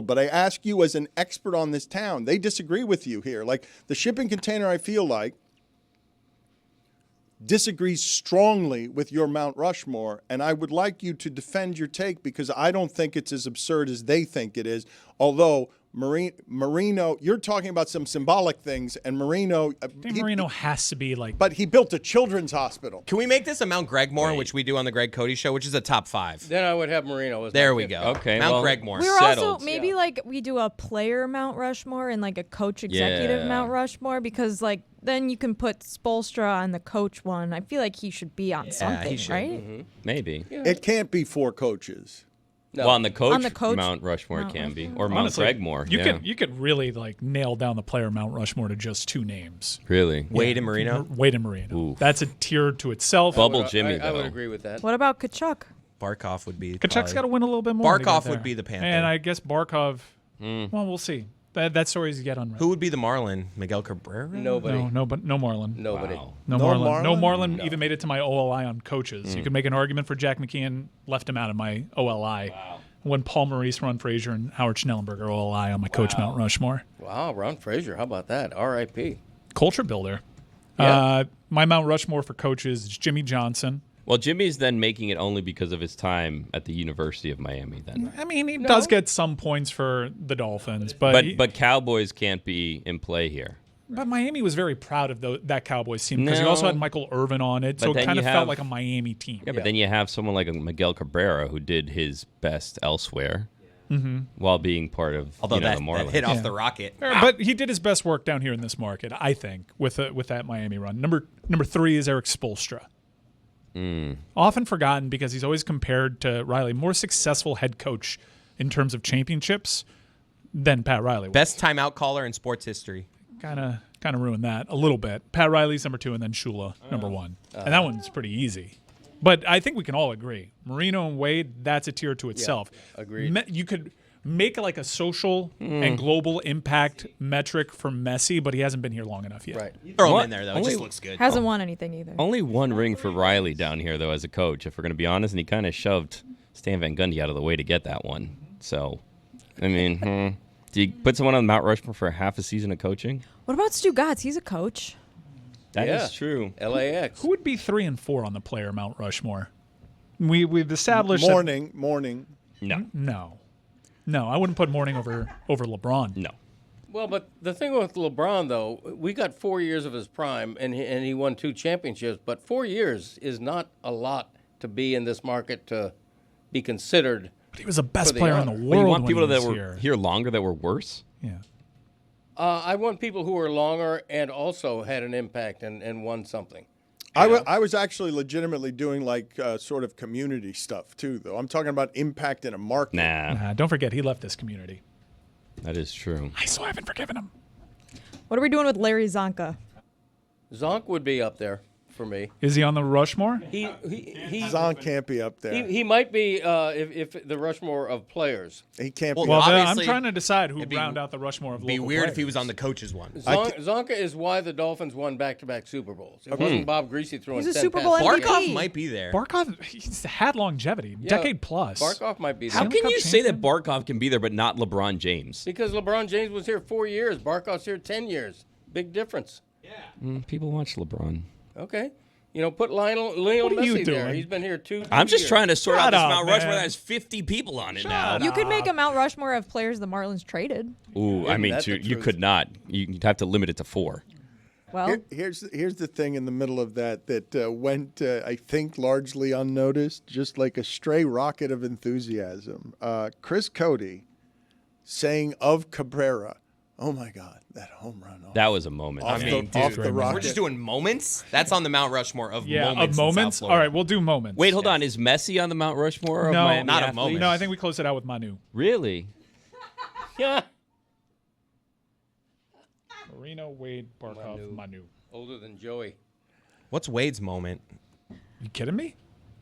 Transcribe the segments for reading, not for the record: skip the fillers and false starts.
But I ask you as an expert on this town, they disagree with you here. Like the shipping container, I feel like, disagrees strongly with your Mount Rushmore, and I would like you to defend your take because I don't think it's as absurd as they think it is, although Marino, you're talking about some symbolic things, and Marino... Marino has to be like... But he built a children's hospital. Can we make this a Mount Gregmore, which we do on the Greg Cody Show, which is a top 5? Then I would have Marino as there my we fifth. go. Okay, Mount Gregmore. We were settled. also maybe like we do a player Mount Rushmore and like a coach executive Mount Rushmore because like then you can put Spoelstra on the coach one. I feel like he should be on something, right? Mm-hmm. Maybe. Yeah. It can't be 4 coaches. No. Well, on the coach Mount Rushmore Mount can be, Rushmore. or Mount Honestly, Gregmore. You could really like nail down the player Mount Rushmore to just 2 names. Really? Wade and Marino? Wade and Marino. Ooh. That's a tier to itself. Bubble Jimmy, I would though. agree with that. What about Kachuk? Barkov would be. Kachuk's got to win a little bit more. to get Barkov there. would be the Panther. And I guess Barkov, well, we'll see. That story's yet unread. Who would be the Marlin? Miguel Cabrera? Nobody. No Marlin. Nobody. Wow. No No Marlin. No Marlin? Marlin No. even made it to my OLI on coaches. You could make an argument for Jack McKeon, left him out of my OLI. Wow. When Paul Maurice, Ron Frazier, and Howard Schnellenberger OLI on my coach Mount Rushmore. Wow, Ron Frazier. How about that? R.I.P. Culture builder. Yeah. My Mount Rushmore for coaches is Jimmy Johnson. Well, Jimmy's then making it only because of his time at the University of Miami. Then, I mean, he does get some points for the Dolphins, but but Cowboys can't be in play here. But Miami was very proud of that Cowboys team because you No. also had Michael Irvin on it, so But it then kind of you felt have- like a Miami team. Yeah, but then you have someone like a Miguel Cabrera who did his best elsewhere while being part of Although the that Marlins. hit off the rocket. But he did his best work down here in this market, I think, with that Miami run. Number 3 is Eric Spoelstra. Often forgotten because he's always compared to Riley, more successful head coach in terms of championships than Pat Riley was. Best timeout caller in sports history. Kind of ruined that a little bit. Pat Riley's number 2, and then Shula number 1, and that one's pretty easy. But I think we can all agree, Marino and Wade, that's a tier to itself. agreed. You could make like a social and global impact metric for Messi, but he hasn't been here long enough yet. Right. Throw him What? in there, though. It Only- just looks good. Hasn't won anything either. Only 1 ring for Riley down here, though, as a coach, if we're going to be honest, and he kind of shoved Stan Van Gundy out of the way to get that one. So, I mean, do you put someone on Mount Rushmore for half a season of coaching? What about Stugotz? He's a coach. That is Yeah. true. LAX. Who would be 3 and 4 on the player Mount Rushmore? We've established that- Morning. No. No, I wouldn't put Morning over LeBron. No. Well, but the thing with LeBron, though, we got 4 years of his prime, and he won 2 championships. But 4 years is not a lot to be in this market to be considered. But he was the best For the player in the honor. world. Well, you want when people he that was were here longer that were worse? Yeah. I want people who are longer and also had an impact and won something. I was actually legitimately doing like sort of community stuff too, though. I'm talking about impact in a market. Nah, Don't forget, he left this community. that is true. I still haven't forgiven him. What are we doing with Larry Zonka? Zonk would be up there for me. Is he on the Rushmore? Zon can't be up there. He might be if the Rushmore of players. He can't Well, be. Well, Up. I'm obviously, trying to decide who it'd be- round out the Rushmore of Be local weird if he players. was on the coaches one. Zonka is why the Dolphins won back-to-back Super Bowls. It wasn't Bob Greasy throwing He's a 10 Super Bowl passes. MVP. Barkov might be there. Barkov, he's had longevity, decade plus. Barkov might be there. How Stanley can Cup you say that champion? Barkov can be there but not LeBron James? Because LeBron James was here 4 years. Barkov's here 10 years. Big difference. People watch LeBron. Okay. Put Lionel What are you Messi there. doing? He's been here two I'm just years. trying to sort Shut out this up, Mount Rushmore man. that has 50 people on it now. You could make a Mount Rushmore of players the Marlins traded. Ooh, I mean, that's the you truth. could not. You'd have to limit it to 4. Well, Here's the thing in the middle of that went, I think, largely unnoticed, just like a stray rocket of enthusiasm. Chris Cody saying of Cabrera, "Oh my God, that home run!" That was a moment. off, man. the, off the rocket. We're just doing moments? That's on the Mount Rushmore of Yeah, moments. of moments. In South All Florida. right, we'll do moments. Wait, hold on. Is Messi on the Mount Rushmore of No, Miami not a athletes? moment. No, I think we closed it out with Manu. Really? Yeah. Marino, Wade, Barkov, Manu. Older than Joey. What's Wade's moment? You kidding me?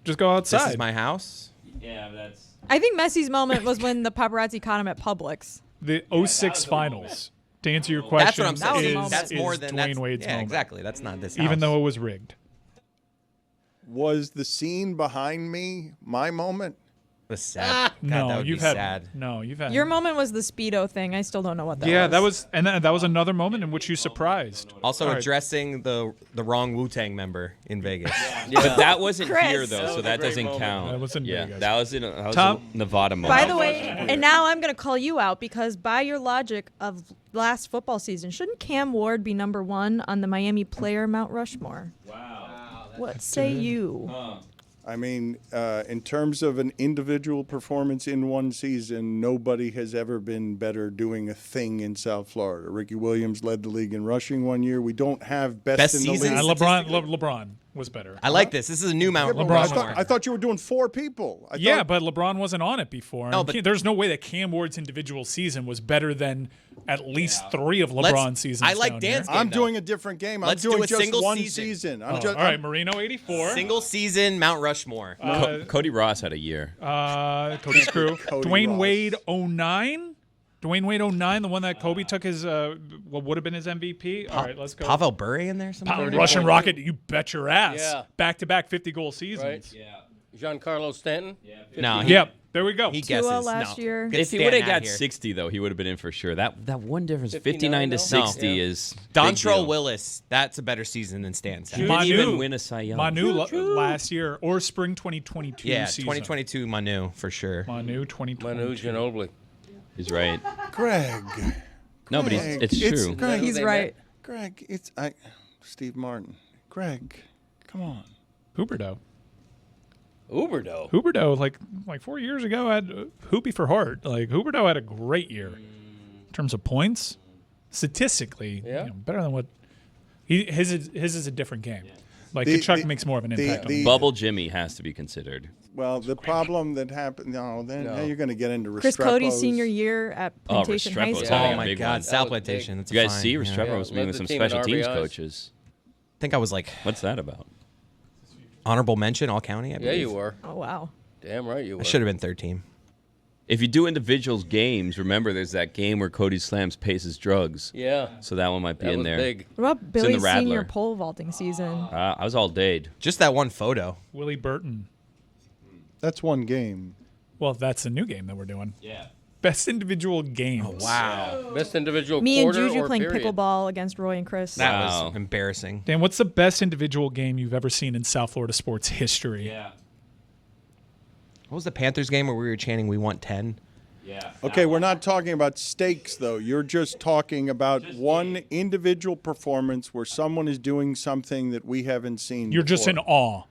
Just go outside. This is my house. Yeah, that's. I think Messi's moment was when the paparazzi caught him at Publix. the 06 finals. To answer your That's question, what I'm That was a saying. moment. That's more is than Dwayne that's, Wade's yeah, moment. exactly. That's not this Even house. though it was rigged. Was the scene behind me my moment? That's sad. God, No, that would you've be had sad. no, you've had Your moment was the Speedo thing. I still don't know what that was. yeah, that was another moment in which you surprised. Also All right. addressing the wrong Wu-Tang member in Vegas. But that wasn't Chris. here though, That so was a that great doesn't moment. count. That was in yeah, Vegas. that was Tom? a Nevada moment. By the way, and now I'm going to call you out because by your logic of last football season, shouldn't Cam Ward be number 1 on the Miami player Mount Rushmore? Wow. What say you? I mean, in terms of an individual performance in one season, nobody has ever been better doing a thing in South Florida. Ricky Williams led the league in rushing one year. We don't have best in the season? league. LeBron was better. I like this. This is a new Mount Yeah, but Rushmore. I thought you were doing 4 people. Yeah, but LeBron wasn't on it before. No, And but- there's no way that Cam Ward's individual season was better than at least 3 of LeBron's seasons. I like down Dan's here. game. I'm though. doing a different game. Let's I'm do doing a just single one season. season. Oh, all right, Marino 84. Single season Mount Rushmore. Cody Ross had a year. Cody's crew. Cody Dwayne Ross. Wade 09. Dwayne Wade 09, the one that Kobe took his what would have been his MVP. All right, let's go. Pavel Bure in there somewhere? Russian Rocket, you bet your ass. Yeah. Back-to-back 50-goal seasons. Right? Giancarlo Stanton? No, Yep, there we go. he Tua guesses. last no. year. Get If he Stan would have out got here. 60 though, he would have been in for sure. That one difference, 59 59 to though? 60 Yeah. is big Dontrell deal. Willis, that's a better season than Stan's. He Manu. didn't even win a Cy Young. Manu last year or spring 2022 Yeah, season. 2022 Manu for sure. Manu 2022. Manu Ginobili. He's right. Greg. No, but Greg, it's true. Greg, He's they right. Greg, Steve Martin. Greg, come on. Huberdeau. Uberdo. Huberdeau, like 4 years ago, had Hoopy for heart. Like Huberdeau had a great year in terms of points, statistically. Yeah. Better than what his is a different game. Like The- Kachuk the- makes more of an impact. on the- him. Bubble Jimmy has to be considered. Well, the problem that happened. No, then No. now you're going to get into Chris Cody's Restrepo's. senior year at Plantation High Restrepo's School. having Oh a my big God, one. Sal That was Plantation. big. That's You guys fine. see Yeah. Restrepo was Yeah, meeting led with the some team in special teams RBIs. coaches. I think I was like What's that about? honorable mention all county. I Yeah, believe. you were. Oh, wow. Damn right you were. I should have been third team. If you do individuals games, remember there's that game where Cody slams Pace's drugs. Yeah. So that one might be That in was there. big. What about in the Billy's senior Rattler. pole vaulting season? I was all dayed. Just that one photo. Willie Burton. That's one game. Well, that's a new game that we're doing. Yeah. Best individual games. Oh, Wow. Best individual Me and quarter Juju or playing period? pickleball against Roy and Chris. That Wow. was embarrassing. Dan, what's the best individual game you've ever seen in South Florida sports history? Yeah. What was the Panthers game where we were chanting "We want 10"? Yeah. Okay, we're not talking about stakes, though. You're just talking about one individual performance where someone is doing something that we haven't seen You're just in before. awe.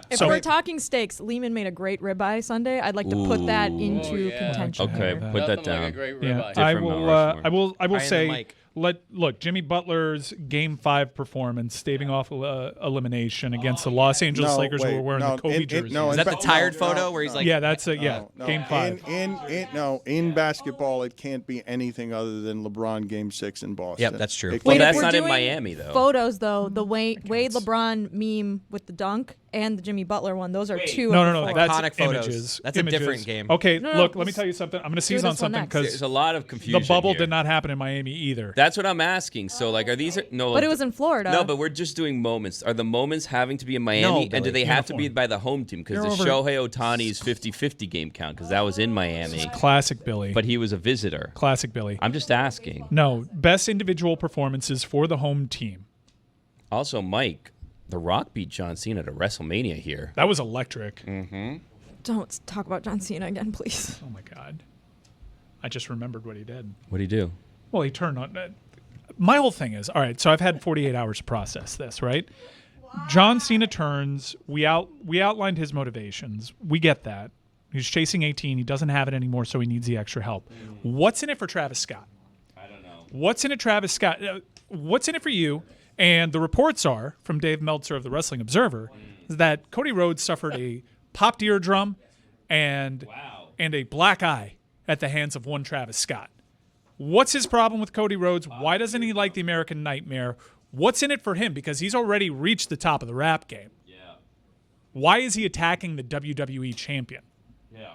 If So- we're talking steaks, Lehman made a great ribeye Sunday. I'd like to put that into yeah. contention. Okay, here. put that Nothing down. Like a great Yeah, ribeye. I Different will. Mount Rushmore. I will Ryan and say. Mike. Look, Jimmy Butler's Game 5 performance, staving off elimination against the Los Angeles No, Lakers, who wait, were wearing no, the Kobe in- jerseys. no, Is in that the fa- tired no, photo no, where he's no. like, yeah, that's a No, Game 5. In basketball, it can't be anything other than LeBron Game 6 in Boston. Yep, that's true. It Well, Wait, can't if that's we're not in doing Miami, though. Photos though, the Wade LeBron meme with the dunk and the Jimmy Butler one. Those are two. No, of no, the no. four. That's Iconic photos. images. That's a Images. different game. Okay, No, no, look, let me let's tell you something. I'm going to do seize on this one something next. because There's a lot of the confusion bubble here. did not happen in Miami either. That's what I'm asking. So, like, are these no? But it was in Florida. No, but we're just doing moments. Are the moments having to be in Miami, No, and do Billy. they have to be Uniform. by the home team? Because You're the over- Shohei Ohtani's 50-50 game count, because that was in Miami, Classic Billy. but he was a visitor. Classic Billy. I'm just asking. No, best individual performances for the home team. Also, Mike, The Rock beat John Cena to WrestleMania here. That was electric. Don't talk about John Cena again, please. Oh my God. I just remembered what he did. What did he do? Well, he turned on. My whole thing is, all right, so I've had 48 hours to process this, right? John Cena turns. We outlined his motivations. We get that. He's chasing 18. He doesn't have it anymore, so he needs the extra help. What's in it for Travis Scott? I don't know. What's in it, Travis Scott? What's in it for you? And the reports are, from Dave Meltzer of the Wrestling Observer, that Cody Rhodes suffered a popped eardrum and a black eye at the hands of one Travis Scott. What's his problem with Cody Rhodes? Why doesn't he like the American Nightmare? What's in it for him? Because he's already reached the top of the rap game. Yeah. Why is he attacking the WWE champion? Yeah.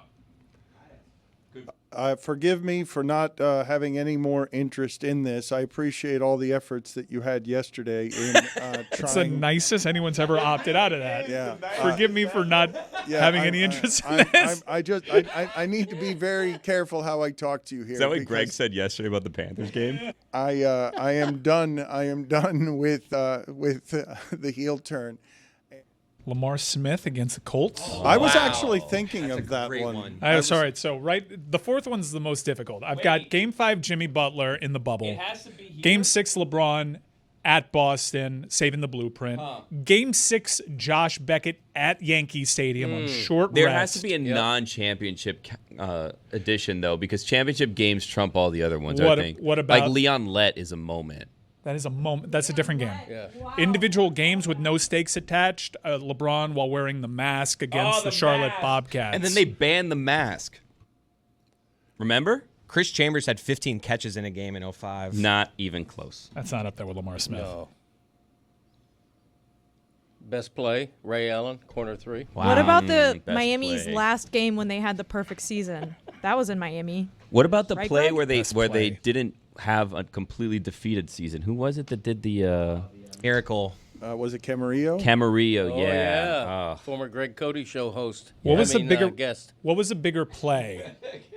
forgive me for not having any more interest in this. I appreciate all the efforts that you had yesterday in trying. It's the nicest anyone's ever opted out of that. Yeah. Forgive me for not having any interest in this. I need to be very careful how I talk to you here. Is that what because Greg said yesterday about the Panthers game? I am done. I am done with the heel turn. Lamar Smith against the Colts. I was actually thinking of that great one. one. Sorry. So the fourth one's the most difficult. I've got Game 5 Jimmy Butler in the bubble. It has to be here. Game 6 LeBron at Boston, saving the blueprint. Game 6 Josh Beckett at Yankee Stadium on short There rest. has to be a non-championship edition, though, because championship games trump all the other ones, I think. What about- Like Leon Lett is a moment. That is a moment. That's a different game. Yeah. Individual games with no stakes attached. LeBron while wearing the mask against the the Charlotte mask. Bobcats. And then they banned the mask. Remember? Chris Chambers had 15 catches in a game in 05. Not even close. That's not up there with Lamar Smith. No. Best play, Ray Allen, corner 3. What about the best Miami's play. last game when they had the perfect season? That was in Miami. What about the Right, play Greg? where they Best where they play. didn't have a completely defeated season? Who was it that did the Eric Cole. Was it Camarillo? Camarillo? Oh, yeah. Oh. Former Greg Cody show host. What was the bigger guest? What was the bigger play?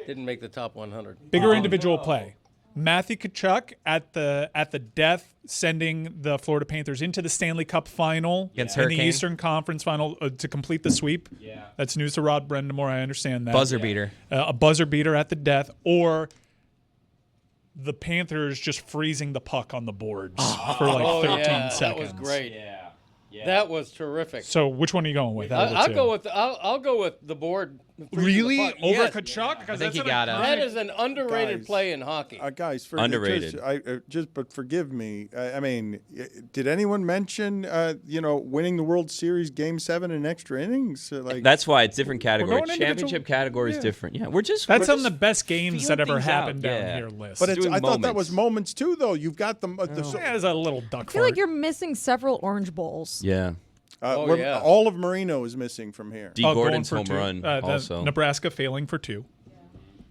Didn't make the top 100. Bigger individual play. Matthew Tkachuk at the death, sending the Florida Panthers into the Stanley Cup final Against in the Hurricane. Eastern Conference final to complete the sweep. Yeah. That's news to Rod Brendamore. I understand that. Buzzer beater. A buzzer beater at the death, or the Panthers just freezing the puck on the boards for like 13 seconds. That was great. Yeah. That was terrific. So which one are you going with? out of the I'll two? go with the board. freezing Really the puck. over Yes. Tkachuk? Because I think that's you an got it. iconic- That is an underrated Guys. play in hockey. Guys, Underrated. But forgive me. I mean, did anyone mention winning the World Series Game 7 in extra innings? That's why it's different category. going individual- Championship category is Yeah. different. Yeah, we're just That's we're on the just best games feeling that ever things out. happened down Yeah. here list. but doing I thought that was moments. moments too, though. You've got the yeah, there's a little duck I feel fart. like you're missing several Orange Bowls. Yeah. Yeah. all of Marino is missing from here. D. Going Gordon's for home 2. run The also. Nebraska failing for 2.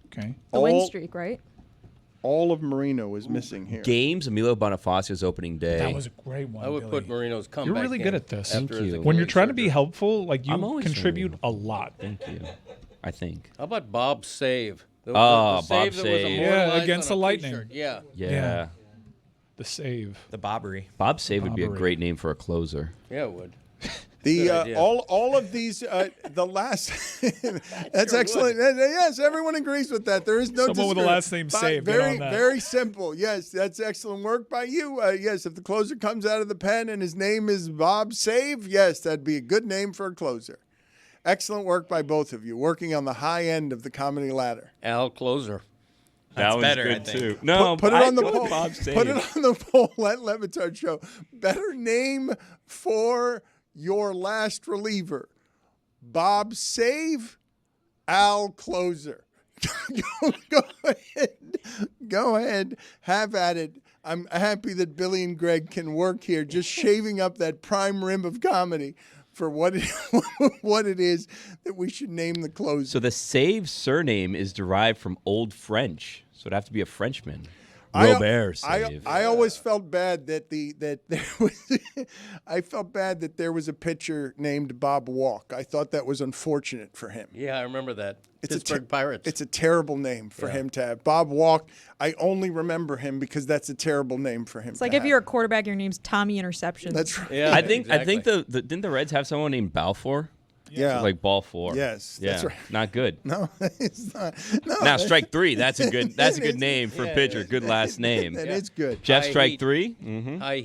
Okay. The win All- streak, right? All of Marino is missing here. Games, Emilio Bonifacio's opening day. That was a great one. I would Billy. put Marino's comeback. You're really good in at this. after Thank his you. When you're Achilles trying to be surgery. helpful, like I'm you always contribute trying a lot. Thank you. I think. How about Bob's save? The Oh, save Bob's that save. was Yeah, immortalized against on a the Lightning. t-shirt. Yeah. Yeah. Yeah. The save. The Bobbery. Bob Save would be a Robbery. great name for a closer. Yeah, it would. The Good idea. all of these the last that's excellent. Yes, everyone agrees with that. There is no Someone with the disagreement. last name But Save, get Very on that. very simple. Yes, that's excellent work by you. Yes, if the closer comes out of the pen and his name is Bob Save, yes, that'd be a good name for a closer. Excellent work by both of you, working on the high end of the comedy ladder. Al Closer. That's was better, good I think. too. No, Put it I'd on the go with poll. Bob Save. Put it on the poll at Le Batard Show. Better name for your last reliever: Bob Save, Al Closer. Go ahead, have at it. I'm happy that Billy and Greg can work here, just shaving up that prime rim of comedy for what it is that we should name the closer. So the Save surname is derived from Old French, so it'd have to be a Frenchman. Robert Save. I always felt bad that there was I felt bad that there was a pitcher named Bob Walk. I thought that was unfortunate for him. Yeah, I remember that. It's Pittsburgh Pirates. It's a terrible name for him to have. Bob Walk, I only remember him because that's a terrible name for him. It's like if you're a quarterback, your name's Tommy Interceptions. That's right. yeah, I think exactly. the didn't the Reds have someone named Balfour? Yeah. Like ball 4. Yes, Yeah. that's right. Not good. No, it's not. No, Now strike 3. That's a good It is. name for a pitcher. Good last name. that is good. Jeff High strike heat. 3. Mm-hmm. High